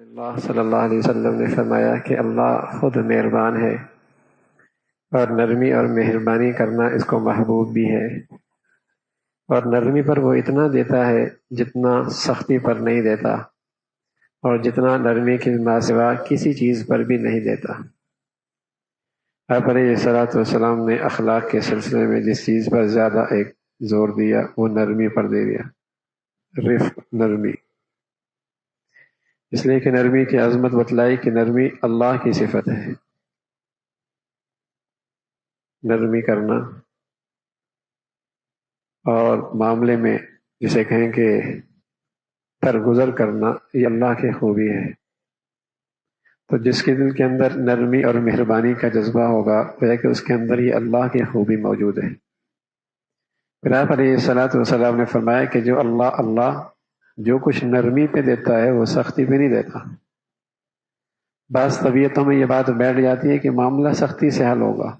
اللہ صلی اللہ علیہ وسلم نے فرمایا کہ اللہ خود مہربان ہے اور نرمی اور مہربانی کرنا اس کو محبوب بھی ہے، اور نرمی پر وہ اتنا دیتا ہے جتنا سختی پر نہیں دیتا، اور جتنا نرمی کے ماسوا کسی چیز پر بھی نہیں دیتا۔ آپ علیہ الصلوۃ والسلام نے اخلاق کے سلسلے میں جس چیز پر زیادہ ایک زور دیا وہ نرمی پر دے دیا، رفق، نرمی، اس لیے کہ نرمی کی عظمت بتلائی کہ نرمی اللہ کی صفت ہے۔ نرمی کرنا اور معاملے میں جسے کہیں کہ درگزر کرنا، یہ اللہ کی خوبی ہے۔ تو جس کے دل کے اندر نرمی اور مہربانی کا جذبہ ہوگا وہ ہے کہ اس کے اندر یہ اللہ کی خوبی موجود ہے۔ پھر آپ علیہ الصلوۃ والسلام نے فرمایا کہ جو اللہ جو کچھ نرمی پہ دیتا ہے وہ سختی پہ نہیں دیتا۔ بعض طبیعتوں میں یہ بات بیٹھ جاتی ہے کہ معاملہ سختی سے حل ہوگا،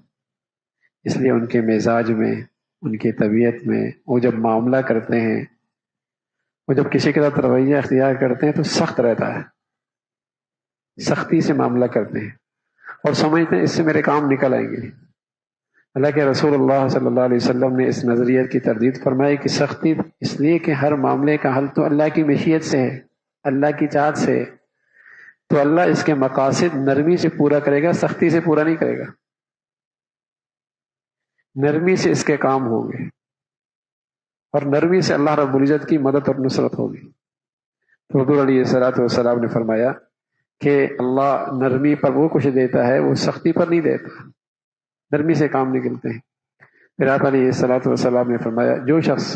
اس لیے ان کے مزاج میں، ان کی طبیعت میں، وہ جب معاملہ کرتے ہیں، وہ جب کسی کے ساتھ رویہ اختیار کرتے ہیں تو سخت رہتا ہے، سختی سے معاملہ کرتے ہیں اور سمجھتے ہیں اس سے میرے کام نکل آئیں گے۔ حالانکہ رسول اللہ صلی اللہ علیہ وسلم نے اس نظریت کی تردید فرمائی کہ سختی اس لیے کہ ہر معاملے کا حل تو اللہ کی مشیت سے ہے، اللہ کی چاہت سے ہے، تو اللہ اس کے مقاصد نرمی سے پورا کرے گا، سختی سے پورا نہیں کرے گا۔ نرمی سے اس کے کام ہوں گے اور نرمی سے اللہ رب العزت کی مدد اور نصرت ہوگی۔ تو حضور علیہ الصلوۃ والسلام نے فرمایا کہ اللہ نرمی پر وہ کچھ دیتا ہے وہ سختی پر نہیں دیتا، نرمی سے کام نکلتے ہیں۔ پھر آپ علیہ الصلوۃ والسلام نے فرمایا جو شخص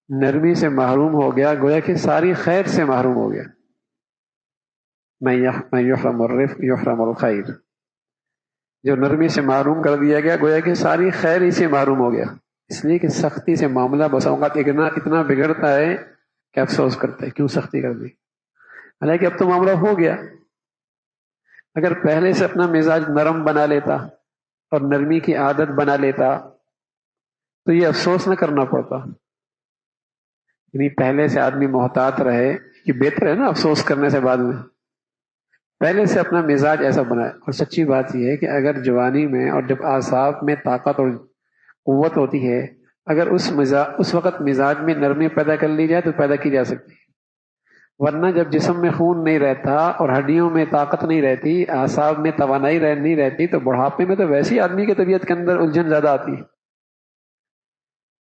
نرمی سے محروم ہو گیا گویا کہ ساری خیر سے محروم ہو گیا۔ من یحرم الرفق یحرم الخیر، جو نرمی سے محروم کر دیا گیا گویا کہ ساری خیر ہی سے محروم ہو گیا۔ اس لیے کہ سختی سے معاملہ بسا اوقات اتنا بگڑتا ہے کہ افسوس کرتا ہے کیوں سختی کر دی، حالانکہ اب تو معاملہ ہو گیا۔ اگر پہلے سے اپنا مزاج نرم بنا لیتا اور نرمی کی عادت بنا لیتا تو یہ افسوس نہ کرنا پڑتا۔ یعنی پہلے سے آدمی محتاط رہے، یہ بہتر ہے نا افسوس کرنے سے بعد میں۔ پہلے سے اپنا مزاج ایسا بنائے۔ اور سچی بات یہ ہے کہ اگر جوانی میں اور جب اعصاب میں طاقت اور قوت ہوتی ہے، اگر اس وقت مزاج میں نرمی پیدا کر لی جائے تو پیدا کی جا سکتی ہے، ورنہ جب جسم میں خون نہیں رہتا اور ہڈیوں میں طاقت نہیں رہتی، اعصاب میں توانائی نہیں رہتی، تو بڑھاپے میں تو ویسی آدمی کی طبیعت کے اندر الجھن زیادہ آتی ہے۔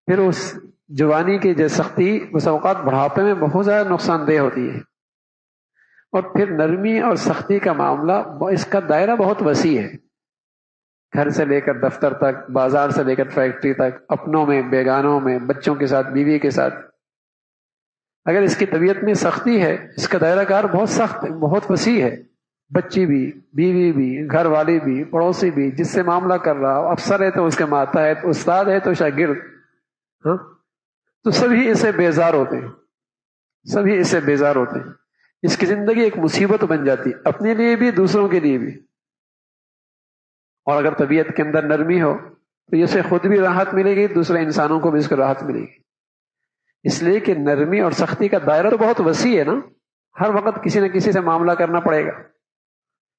پھر اس جوانی کی جو سختی اس اوقات بڑھاپے میں بہت زیادہ نقصان دہ ہوتی ہے۔ اور پھر نرمی اور سختی کا معاملہ اس کا دائرہ بہت وسیع ہے، گھر سے لے کر دفتر تک، بازار سے لے کر فیکٹری تک، اپنوں میں، بیگانوں میں، بچوں کے ساتھ، بیوی کے ساتھ۔ اگر اس کی طبیعت میں سختی ہے، اس کا دائرہ کار بہت سخت، بہت وسیع ہے، بچی بھی، بیوی بھی، گھر والی بھی، پڑوسی بھی، جس سے معاملہ کر رہا ہو، افسر ہے تو اس کے ماتحت، استاد ہے تو شاگرد، تو سبھی اس سے بیزار ہوتے ہیں، سبھی اس سے بیزار ہوتے ہیں۔ اس کی زندگی ایک مصیبت بن جاتی، اپنے لیے بھی، دوسروں کے لیے بھی۔ اور اگر طبیعت کے اندر نرمی ہو تو اسے خود بھی راحت ملے گی، دوسرے انسانوں کو بھی اس کو راحت ملے گی۔ اس لیے کہ نرمی اور سختی کا دائرہ تو بہت وسیع ہے نا، ہر وقت کسی نہ کسی سے معاملہ کرنا پڑے گا۔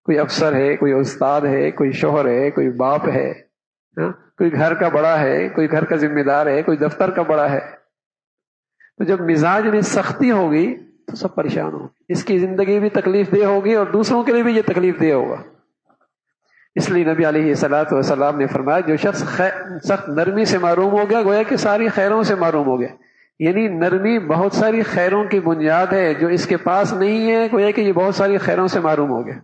کوئی افسر ہے، کوئی استاد ہے، کوئی شوہر ہے، کوئی باپ ہے، کوئی گھر کا بڑا ہے، کوئی گھر کا ذمہ دار ہے، کوئی دفتر کا بڑا ہے۔ تو جب مزاج میں سختی ہوگی تو سب پریشان ہوں، اس کی زندگی بھی تکلیف دہ ہوگی اور دوسروں کے لیے بھی یہ تکلیف دہ ہوگا۔ اس لیے نبی علیہ الصلوۃ والسلام نے فرمایا جو شخص سخت نرمی سے محروم ہو گیا گویا کہ ساری خیروں سے محروم ہو گیا۔ یعنی نرمی بہت ساری خیروں کی بنیاد ہے، جو اس کے پاس نہیں ہے گویا کہ یہ بہت ساری خیروں سے محروم ہو گیا۔